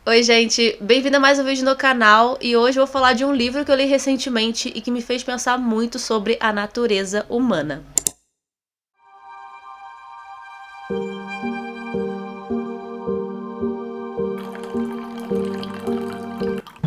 Oi, gente, bem-vindo a mais um vídeo no canal e hoje eu vou falar de um livro que eu li recentemente e que me fez pensar muito sobre a natureza humana.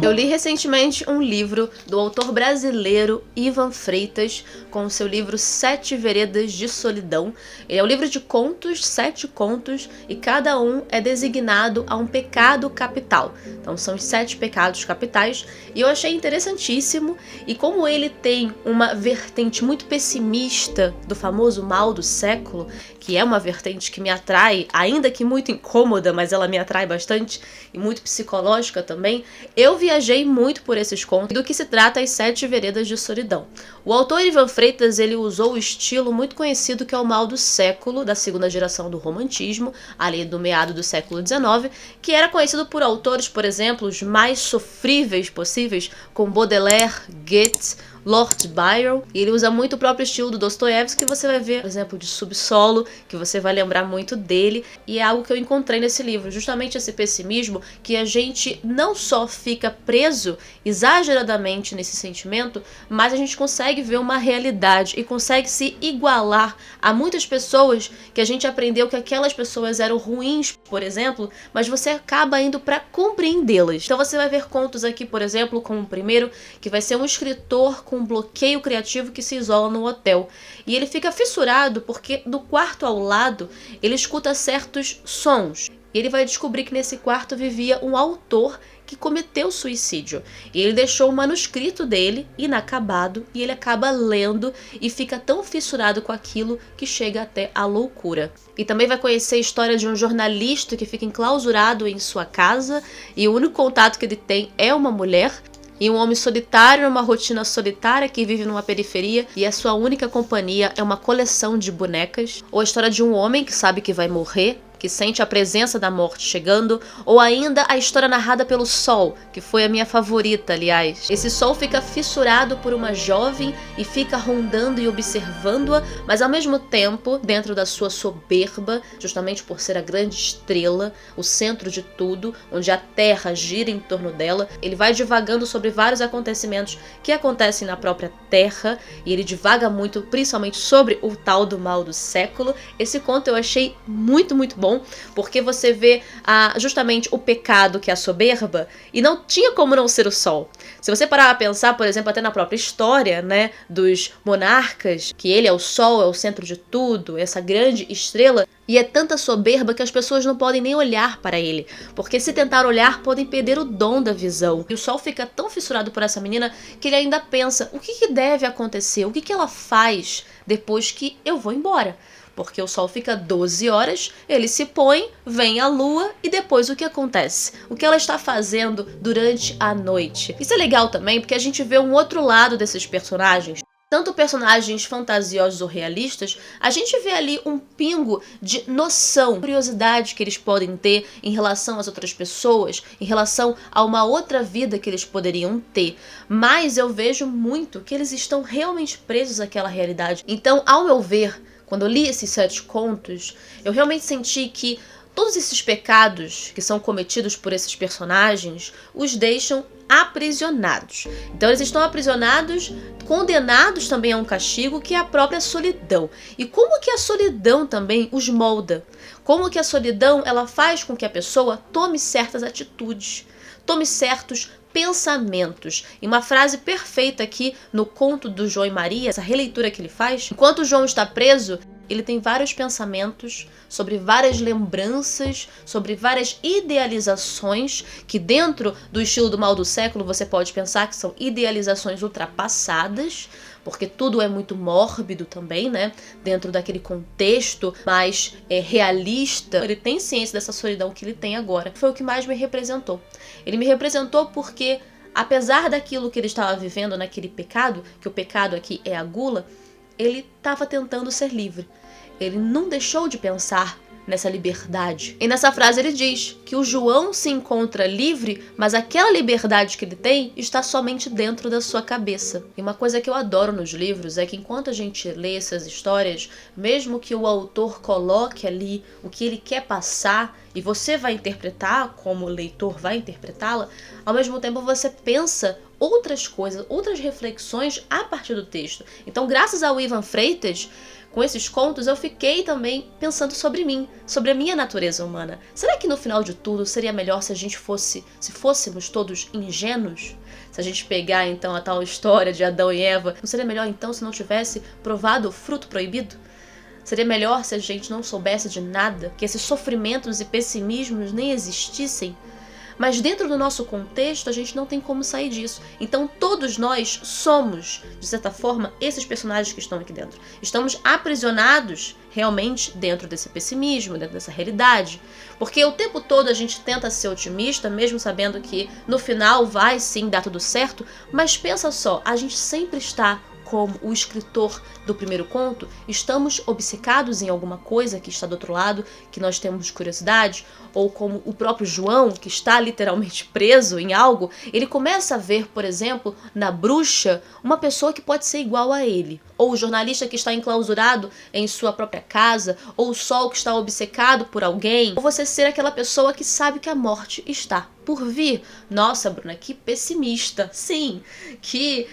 Eu li recentemente um livro do autor brasileiro Ivan Freitas, com o seu livro Sete Veredas de Solidão. Ele é um livro de contos, 7 contos, e cada um é designado a um pecado capital. Então são os 7 pecados capitais, e eu achei interessantíssimo, e como ele tem uma vertente muito pessimista do famoso mal do século, que é uma vertente que me atrai, ainda que muito incômoda, mas ela me atrai bastante, e muito psicológica também, eu viajei muito por esses contos do que se trata as 7 Veredas de Solidão. O autor Ivan Freitas, ele usou o estilo muito conhecido que é o mal do século, da segunda geração do romantismo, ali do meado do século XIX, que era conhecido por autores, por exemplo, os mais sofríveis possíveis, como Baudelaire, Goethe, Lord Byron, e ele usa muito o próprio estilo do Dostoiévski, que você vai ver, por exemplo, de Subsolo, que você vai lembrar muito dele, e é algo que eu encontrei nesse livro, justamente esse pessimismo, que a gente não só fica preso exageradamente nesse sentimento, mas a gente consegue ver uma realidade e consegue se igualar a muitas pessoas que a gente aprendeu que aquelas pessoas eram ruins, por exemplo, mas você acaba indo para compreendê-las. Então você vai ver contos aqui, por exemplo, como o primeiro, que vai ser um escritor com um bloqueio criativo que se isola no hotel. E ele fica fissurado porque do quarto ao lado ele escuta certos sons. E ele vai descobrir que nesse quarto vivia um autor que cometeu suicídio. E ele deixou o manuscrito dele inacabado e ele acaba lendo e fica tão fissurado com aquilo que chega até a loucura. E também vai conhecer a história de um jornalista que fica enclausurado em sua casa e o único contato que ele tem é uma mulher. E um homem solitário numa rotina solitária que vive numa periferia e a sua única companhia é uma coleção de bonecas. Ou a história de um homem que sabe que vai morrer, que sente a presença da morte chegando, ou ainda a história narrada pelo Sol, que foi a minha favorita, aliás. Esse Sol fica fissurado por uma jovem e fica rondando e observando-a, mas ao mesmo tempo, dentro da sua soberba, justamente por ser a grande estrela, o centro de tudo, onde a Terra gira em torno dela, ele vai divagando sobre vários acontecimentos que acontecem na própria Terra, e ele divaga muito, principalmente sobre o tal do mal do século. Esse conto eu achei muito bom, porque você vê justamente o pecado que é a soberba, e não tinha como não ser o Sol. Se você parar a pensar, por exemplo, até na própria história, né, dos monarcas, que ele é o Sol, é o centro de tudo, essa grande estrela, e é tanta soberba que as pessoas não podem nem olhar para ele, porque se tentar olhar, podem perder o dom da visão. E o Sol fica tão fissurado por essa menina que ele ainda pensa, o que deve acontecer? O que ela faz depois que eu vou embora? Porque o Sol fica 12 horas, ele se põe, vem a Lua e depois o que acontece? O que ela está fazendo durante a noite? Isso é legal também porque a gente vê um outro lado desses personagens. Tanto personagens fantasiosos ou realistas, a gente vê ali um pingo de noção, curiosidade que eles podem ter em relação às outras pessoas, em relação a uma outra vida que eles poderiam ter. Mas eu vejo muito que eles estão realmente presos àquela realidade. Então, ao meu ver, quando eu li esses 7 contos, eu realmente senti que todos esses pecados que são cometidos por esses personagens os deixam aprisionados. Então eles estão aprisionados, condenados também a um castigo que é a própria solidão. E como que a solidão também os molda? Como que a solidão ela faz com que a pessoa tome certas atitudes, tome certos pensamentos. E uma frase perfeita aqui no conto do João e Maria, essa releitura que ele faz, enquanto o João está preso, ele tem vários pensamentos sobre várias lembranças, sobre várias idealizações, que dentro do estilo do mal do século você pode pensar que são idealizações ultrapassadas, porque tudo é muito mórbido também, né? Dentro daquele contexto mais realista. Ele tem ciência dessa solidão que ele tem agora. Foi o que mais me representou. Ele me representou porque, apesar daquilo que ele estava vivendo naquele pecado, que o pecado aqui é a gula, ele estava tentando ser livre. Ele não deixou de pensar nessa liberdade. E nessa frase ele diz que o João se encontra livre, mas aquela liberdade que ele tem está somente dentro da sua cabeça. E uma coisa que eu adoro nos livros é que enquanto a gente lê essas histórias, mesmo que o autor coloque ali o que ele quer passar, e você vai interpretar, como o leitor vai interpretá-la, ao mesmo tempo você pensa outras coisas, outras reflexões a partir do texto. Então, graças ao Ivan Freitas, com esses contos, eu fiquei também pensando sobre mim, sobre a minha natureza humana. Será que no final de tudo seria melhor se fôssemos todos ingênuos? Se a gente pegar então a tal história de Adão e Eva, não seria melhor então se não tivesse provado o fruto proibido? Seria melhor se a gente não soubesse de nada, que esses sofrimentos e pessimismos nem existissem? Mas dentro do nosso contexto, a gente não tem como sair disso. Então todos nós somos, de certa forma, esses personagens que estão aqui dentro. Estamos aprisionados realmente dentro desse pessimismo, dentro dessa realidade. Porque o tempo todo a gente tenta ser otimista, mesmo sabendo que no final vai sim dar tudo certo, mas pensa só, a gente sempre está como o escritor do primeiro conto, estamos obcecados em alguma coisa que está do outro lado, que nós temos curiosidade, ou como o próprio João, que está literalmente preso em algo, ele começa a ver, por exemplo, na bruxa, uma pessoa que pode ser igual a ele, ou o jornalista que está enclausurado em sua própria casa, ou o sol que está obcecado por alguém, ou você ser aquela pessoa que sabe que a morte está por vir. Nossa, Bruna, que pessimista. Sim, que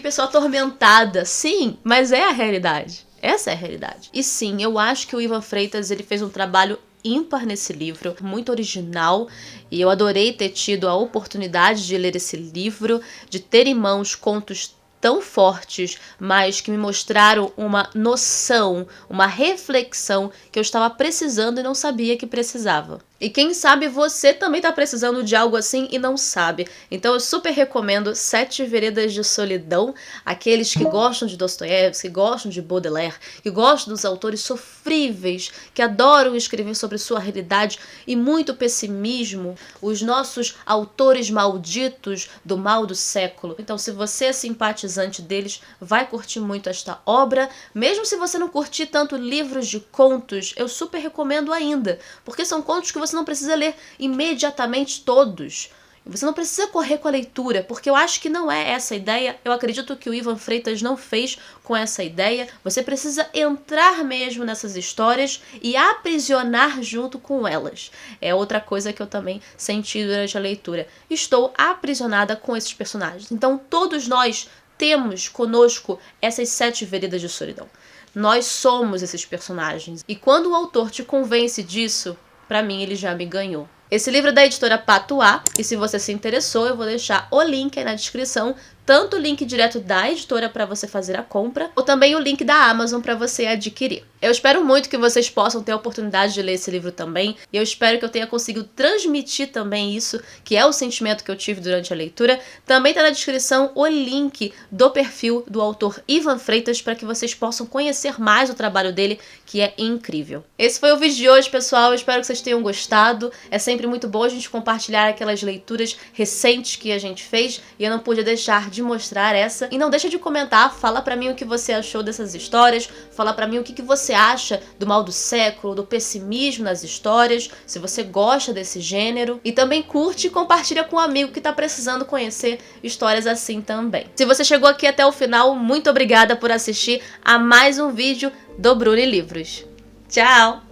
pessoa atormentada. Sim, mas é a realidade. Essa é a realidade. E sim, eu acho que o Ivan Freitas ele fez um trabalho ímpar nesse livro, muito original, e eu adorei ter tido a oportunidade de ler esse livro, de ter em mãos contos tão fortes, mas que me mostraram uma noção, uma reflexão que eu estava precisando e não sabia que precisava. E quem sabe você também está precisando de algo assim e não sabe. Então eu super recomendo Sete Veredas de Solidão. Aqueles que gostam de Dostoiévski, que gostam de Baudelaire, que gostam dos autores sofríveis, que adoram escrever sobre sua realidade e muito pessimismo. Os nossos autores malditos do mal do século. Então se você é simpatizante deles, vai curtir muito esta obra. Mesmo se você não curtir tanto livros de contos, eu super recomendo ainda. Porque são contos que você não precisa ler imediatamente todos. Você não precisa correr com a leitura, porque eu acho que não é essa a ideia. Eu acredito que o Ivan Freitas não fez com essa ideia. Você precisa entrar mesmo nessas histórias e aprisionar junto com elas. É outra coisa que eu também senti durante a leitura. Estou aprisionada com esses personagens. Então todos nós temos conosco essas 7 veredas de solidão. Nós somos esses personagens. E quando o autor te convence disso, pra mim ele já me ganhou. Esse livro é da editora Patois, e se você se interessou, eu vou deixar o link aí na descrição, tanto o link direto da editora para você fazer a compra, ou também o link da Amazon para você adquirir. Eu espero muito que vocês possam ter a oportunidade de ler esse livro também, e eu espero que eu tenha conseguido transmitir também isso, que é o sentimento que eu tive durante a leitura. Também está na descrição o link do perfil do autor Ivan Freitas, para que vocês possam conhecer mais o trabalho dele, que é incrível. Esse foi o vídeo de hoje, pessoal, eu espero que vocês tenham gostado. É sempre muito bom a gente compartilhar aquelas leituras recentes que a gente fez, e eu não pude deixar de mostrar essa. E não deixa de comentar, fala pra mim o que você achou dessas histórias, fala pra mim o que você acha do mal do século, do pessimismo nas histórias, se você gosta desse gênero. E também curte e compartilha com um amigo que tá precisando conhecer histórias assim também. Se você chegou aqui até o final, muito obrigada por assistir a mais um vídeo do Bruni Livros. Tchau!